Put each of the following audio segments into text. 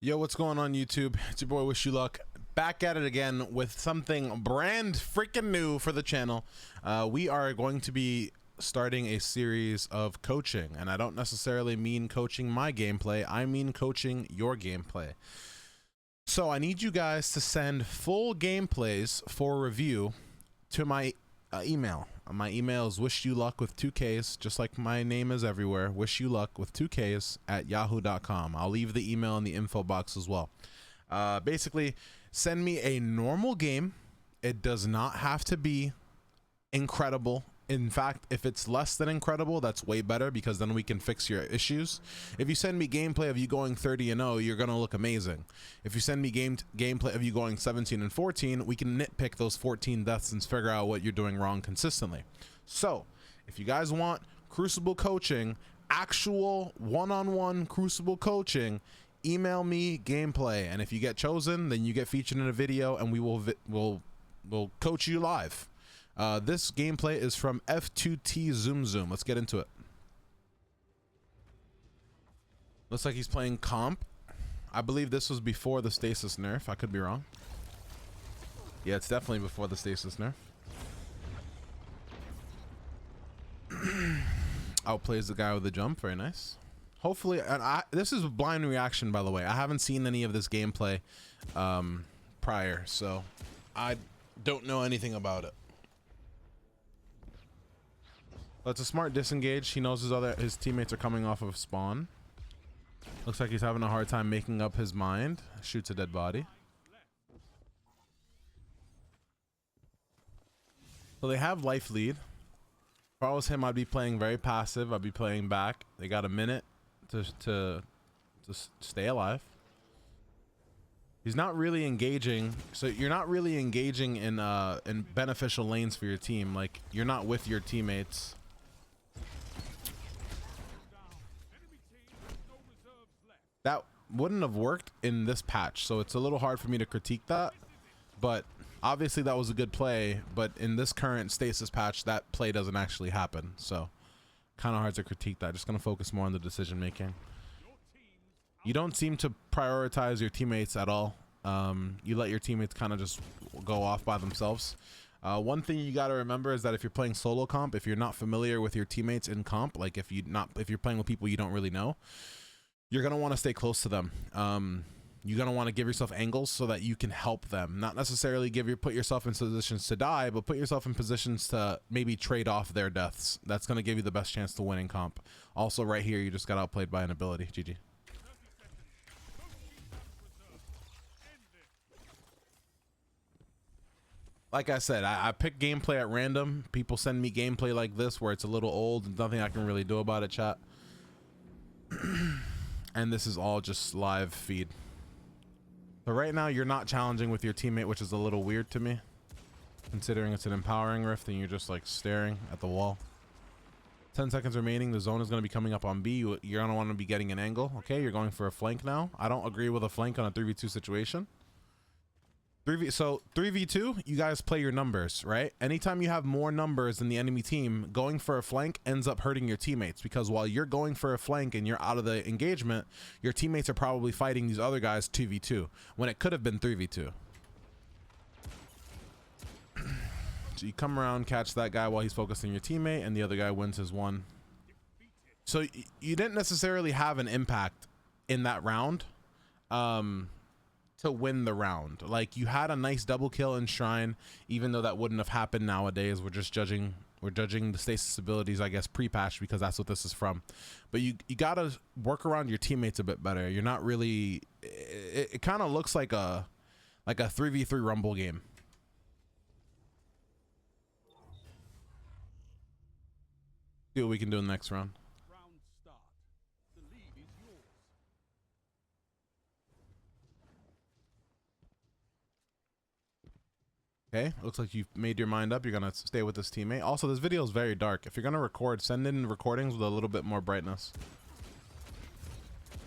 Yo, what's going on YouTube? It's your boy Wishyouluckk, back at it again with something brand freaking new for the channel. We are going to be starting a series of coaching, and I don't necessarily mean coaching my gameplay, I mean coaching your gameplay. So I need you guys to send full gameplays for review to my email. My email is Wishyouluckk with 2 Ks, just like my name is everywhere. Wishyouluckk with 2 Ks at yahoo.com. I'll leave the email in the info box as well. Basically, send me a normal game. It does not have to be incredible. In fact, if it's less than incredible, that's way better, because then we can fix your issues. If you send me gameplay of you going 30-0, you're gonna look amazing. If you send me gameplay of you going 17-14, we can nitpick those 14 deaths and figure out what you're doing wrong consistently. So if you guys want Crucible coaching, actual one-on-one Crucible coaching, email me gameplay, and if you get chosen, then you get featured in a video, and we will coach you live. This gameplay is from F2T Zoom Zoom. Let's get into it. Looks like he's playing comp. I believe this was before the stasis nerf. I could be wrong. Yeah, it's definitely before the stasis nerf. Outplays the guy with the jump. Very nice. Hopefully, and this is a blind reaction, by the way. I haven't seen any of this gameplay prior, so I don't know anything about it. But it's a smart disengage. He knows his teammates are coming off of spawn. Looks like he's having a hard time making up his mind. Shoots a dead body. So they have life lead. If I was him, I'd be playing very passive. I'd be playing back. They got a minute to stay alive. He's not really engaging, so you're not really engaging in beneficial lanes for your team. Like, you're not with your teammates. That wouldn't have worked in this patch, so it's a little hard for me to critique that. But obviously that was a good play, but in this current stasis patch, that play doesn't actually happen, so kind of hard to critique that. Just gonna focus more on the decision making. You don't seem to prioritize your teammates at all. You let your teammates kind of just go off by themselves. One thing you got to remember is that if you're playing solo comp, if you're not familiar with your teammates in comp, like if you're playing with people you don't really know, you're gonna want to stay close to them. You're gonna want to give yourself angles so that you can help them. Not necessarily put yourself in positions to die, but put yourself in positions to maybe trade off their deaths. That's gonna give you the best chance to win in comp. Also, right here, you just got outplayed by an ability. GG. Like I said, I pick gameplay at random. People send me gameplay like this where it's a little old and nothing I can really do about it, chat. And this is all just live feed. So right now you're not challenging with your teammate, which is a little weird to me, considering it's an empowering rift and you're just like staring at the wall. 10 seconds remaining. The zone is going to be coming up on B. You're going to want to be getting an angle. Okay, you're going for a flank now. I don't agree with a flank on a 3v2 situation. 3v2, you guys play your numbers, right? Anytime you have more numbers than the enemy team, going for a flank ends up hurting your teammates, because while you're going for a flank and you're out of the engagement, your teammates are probably fighting these other guys 2v2 when it could have been 3v2. So you come around, catch that guy while he's focusing your teammate, and the other guy wins his one. So you didn't necessarily have an impact in that round to win the round. Like, you had a nice double kill in Shrine, even though that wouldn't have happened nowadays. We're judging the stasis abilities, I guess, pre-patch, because that's what this is from. But you gotta work around your teammates a bit better. You're not really, it kind of looks like a 3v3 rumble game. See what we can do in the next round. Okay, looks like you've made your mind up. You're gonna stay with this teammate. Also, this video is very dark. If you're gonna record, send in recordings with a little bit more brightness.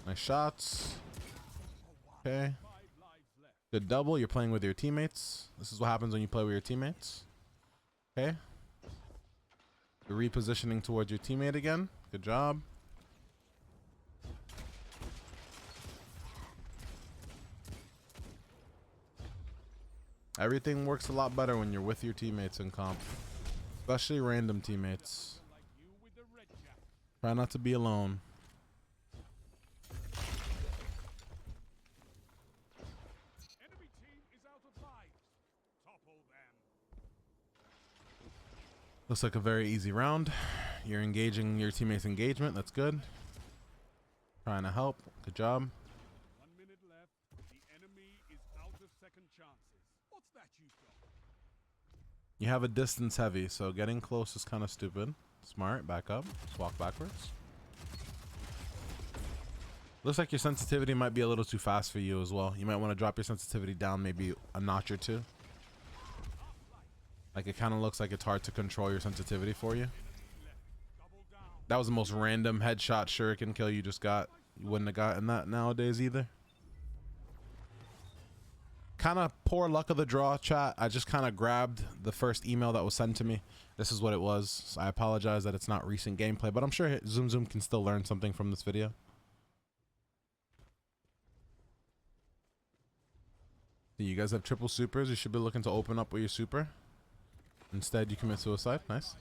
Nice shots. Okay. Good double. You're playing with your teammates. This is what happens when you play with your teammates. Okay. You're repositioning towards your teammate again. Good job. Everything works a lot better when you're with your teammates in comp, especially random teammates. Try not to be alone. Looks like a very easy round. You're engaging your teammates' engagement. That's good. Trying to help. Good job. 1 minute left. The enemy is out of second chances. What's that you've got? You have a distance heavy, so getting close is kind of stupid. Smart. Back up. Just walk backwards. Looks like your sensitivity might be a little too fast for you as well. You might want to drop your sensitivity down maybe a notch or two. Like, it kind of looks like it's hard to control your sensitivity for you. That was the most random headshot shuriken kill you just got. You wouldn't have gotten that nowadays either. Kind of poor luck of the draw, chat. I just kind of grabbed the first email that was sent to me. This is what it was. So I apologize that it's not recent gameplay, but I'm sure Zoom Zoom can still learn something from this video. You guys have triple supers. You should be looking to open up with your super. Instead, you commit suicide. Nice.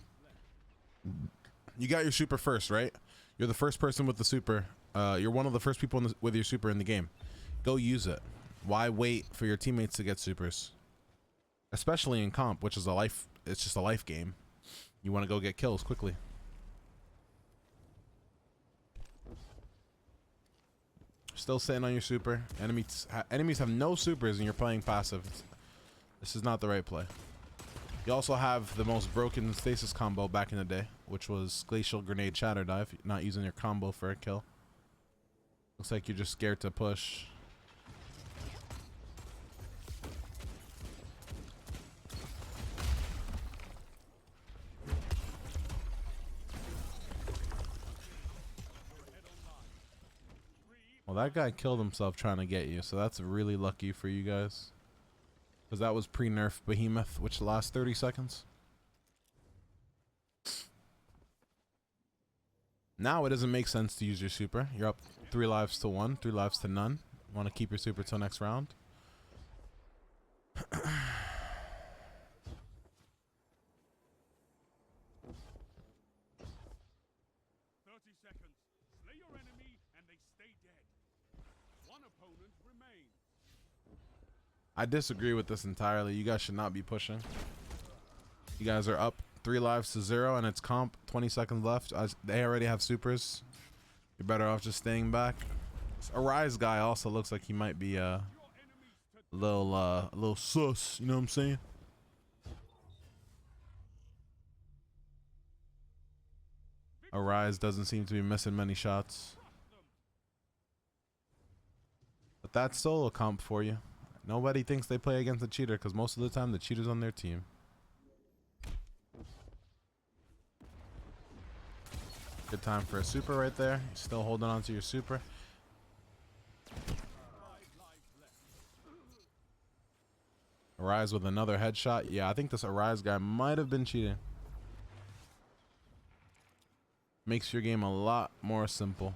You got your super first, right? You're the first person with the super. You're one of the first people with your super in the game. Go use it. Why wait for your teammates to get supers? Especially in comp, which is a life. It's just a life game. You want to go get kills quickly. Still sitting on your super. Enemies have no supers and you're playing passive. This is not the right play. You also have the most broken stasis combo back in the day, which was Glacial Grenade Shatter Dive, not using your combo for a kill. Looks like you're just scared to push. Well, that guy killed himself trying to get you, so that's really lucky for you guys. Because that was pre-nerf Behemoth, which lasts 30 seconds. Now it doesn't make sense to use your super. You're up 3 lives to 1, 3 lives to none. Want to keep your super till next round. 30 seconds. Slay your enemy and they stay dead. One opponent remains. I disagree with this entirely. You guys should not be pushing. You guys are up 3 lives to 0 and it's comp. 20 seconds left. They already have supers. You're better off just staying back. This Arise guy also looks like he might be a little sus. You know what I'm saying? Arise doesn't seem to be missing many shots. But that's solo comp for you. Nobody thinks they play against a cheater because most of the time the cheater's on their team. Good time for a super right there. You're still holding on to your super. Arise with another headshot. Yeah, I think this Arise guy might have been cheating. Makes your game a lot more simple.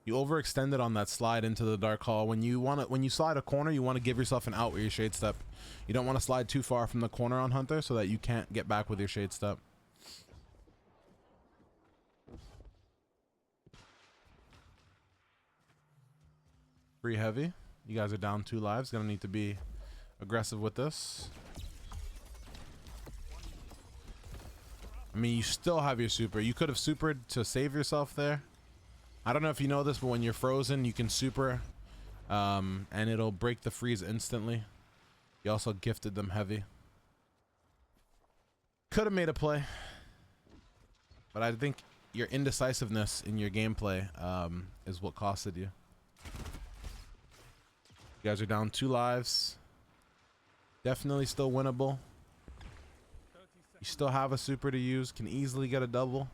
You overextended on that slide into the dark hall. When you slide a corner, you want to give yourself an out with your shade step. You don't want to slide too far from the corner on Hunter so that you can't get back with your shade step. Free heavy. You guys are down 2 lives. Gonna need to be aggressive with this. I mean, you still have your super. You could have supered to save yourself there. I don't know if you know this, but when you're frozen, you can super, and it'll break the freeze instantly. You also gifted them heavy. Could have made a play, but I think your indecisiveness in your gameplay is what costed you. You guys are down 2 lives. Definitely still winnable. You still have a super to use. Can easily get a double.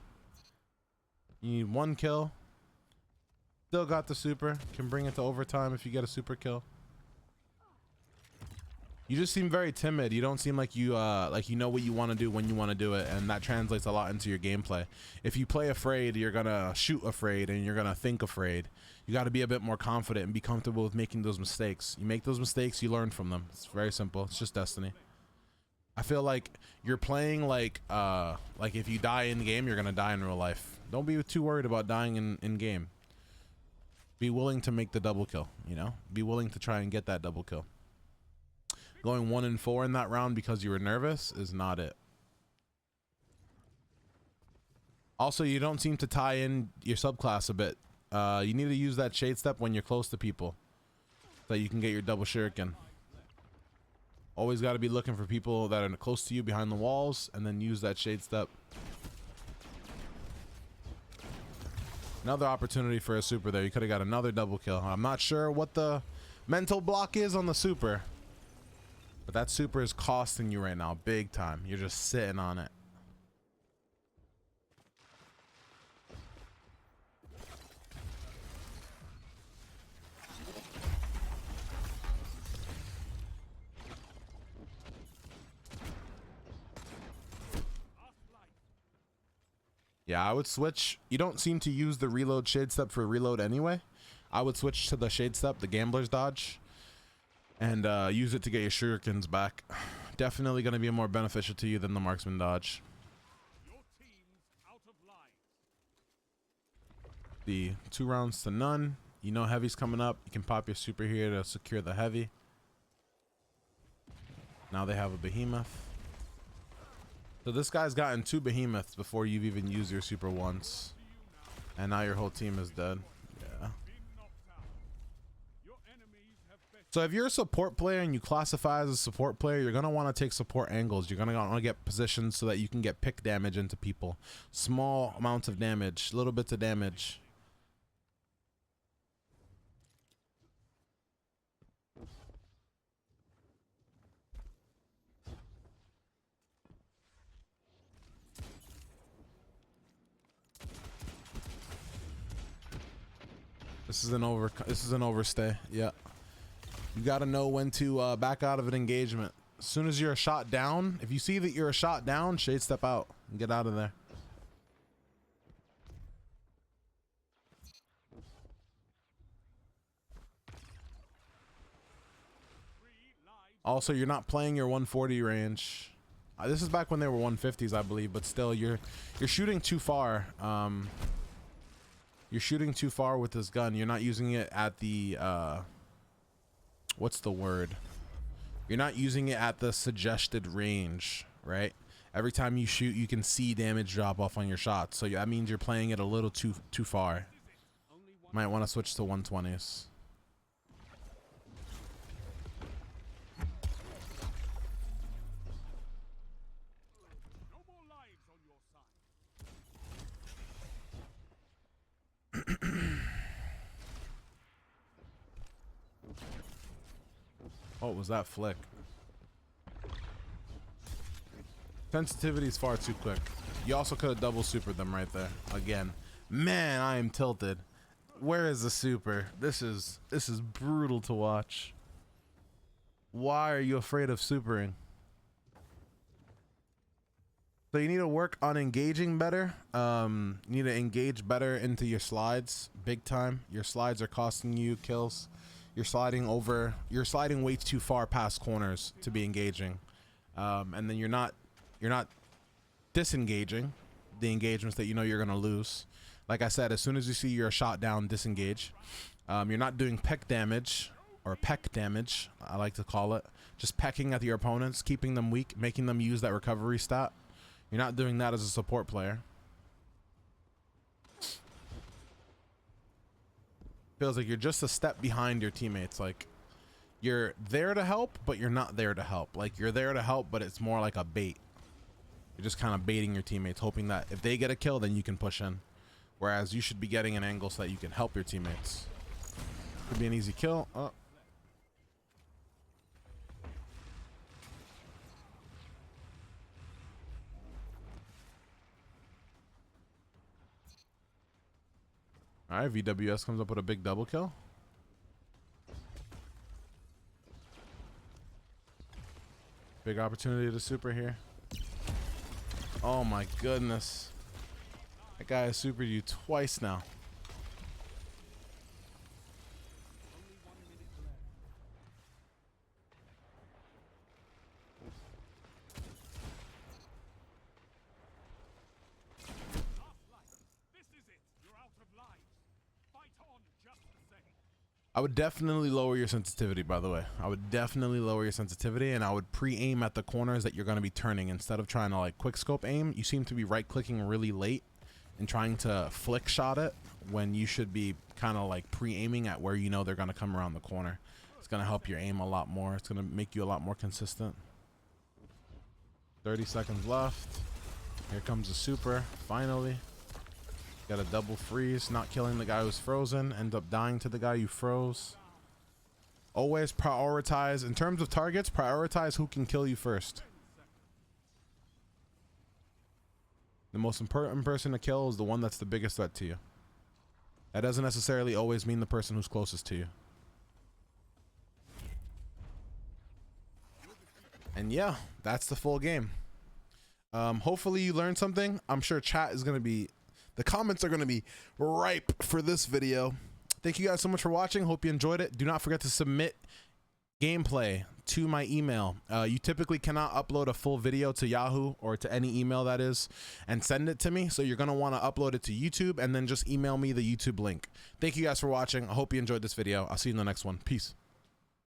You need 1 kill. Still got the super. Can bring it to overtime if you get a super kill. You just seem very timid. You don't seem like you know what you want to do when you want to do it, and that translates a lot into your gameplay. If you play afraid, you're gonna shoot afraid, and you're gonna think afraid. You got to be a bit more confident and be comfortable with making those mistakes. You make those mistakes, you learn from them. It's very simple. It's just destiny. I feel like you're playing like if you die in game, you're gonna die in real life. Don't be too worried about dying in game. Be willing to make the double kill. You know, be willing to try and get that double kill. Going 1-4 in that round because you were nervous is not it. Also, you don't seem to tie in your subclass a bit. You need to use that shade step when you're close to people so that you can get your double shuriken. Always got to be looking for people that are close to you behind the walls and then use that shade step. Another opportunity for a super there. You could have got another double kill. I'm not sure what the mental block is on the super. But that super is costing you right now, big time. You're just sitting on it. Yeah, I would switch. You don't seem to use the reload shade step for reload anyway. I would switch to the shade step, the gambler's dodge, and use it to get your shurikens back. Definitely going to be more beneficial to you than the marksman dodge. Your team's out of lives. The 2 rounds to none. You know heavy's coming up. You can pop your super here to secure the heavy. Now they have a behemoth. So this guy's gotten 2 behemoths before you've even used your super once. And now your whole team is dead. Yeah. So if you're a support player and you classify as a support player, you're going to want to take support angles. You're going to want to get positioned so that you can get pick damage into people. Small amounts of damage, little bits of damage. This is an overstay. Yeah. You got to know when to back out of an engagement. As soon as you're a shot down, if you see that you're a shot down, shade step out and get out of there. Also, you're not playing your 140 range. This is back when they were 150s, I believe, but still, you're shooting too far. You're shooting too far with this gun. You're not using it at the what's the word? You're not using it at the suggested range, right? Every time you shoot, you can see damage drop off on your shots. So that means you're playing it a little too far. Might want to switch to 120s. No more lives on your side. Oh, was that flick? Sensitivity is far too quick. You also could have double supered them right there. Again, man, I am tilted. Where is the super? This is brutal to watch. Why are you afraid of supering? So you need to work on engaging better. You need to engage better into your slides, big time. Your slides are costing you kills. You're sliding way too far past corners to be engaging. And then you're not disengaging the engagements that you know you're gonna lose. Like I said, as soon as you see you're a shot down, disengage. You're not doing peck damage, or peck damage, I like to call it. Just pecking at your opponents, keeping them weak, making them use that recovery stat. You're not doing that as a support player. Feels like you're just a step behind your teammates. Like, you're there to help, but you're not there to help. Like, you're there to help, but it's more like a bait. You're just kind of baiting your teammates, hoping that if they get a kill, then you can push in. Whereas you should be getting an angle so that you can help your teammates. Could be an easy kill. Oh. All right, VWS comes up with a big double kill. Big opportunity to super here. Oh my goodness. That guy has supered you twice now. I would definitely lower your sensitivity, by the way. I would definitely lower your sensitivity, and I would pre-aim at the corners that you're going to be turning instead of trying to like quick scope aim. You seem to be right clicking really late and trying to flick shot it when you should be kind of like pre-aiming at where you know they're going to come around the corner. It's going to help your aim a lot more. It's going to make you a lot more consistent. 30 seconds left. Here comes the super, finally. Got a double freeze, not killing the guy who's frozen, end up dying to the guy you froze. Always prioritize, in terms of targets, prioritize who can kill you first. The most important person to kill is the one that's the biggest threat to you. That doesn't necessarily always mean the person who's closest to you. And yeah, that's the full game. Hopefully you learned something. I'm sure chat is going to be, the comments are going to be ripe for this video. Thank you guys so much for watching. Hope you enjoyed it. Do not forget to submit gameplay to my email. You typically cannot upload a full video to Yahoo or to any email that is and send it to me. So you're going to want to upload it to YouTube and then just email me the YouTube link. Thank you guys for watching. I hope you enjoyed this video. I'll see you in the next one. Peace.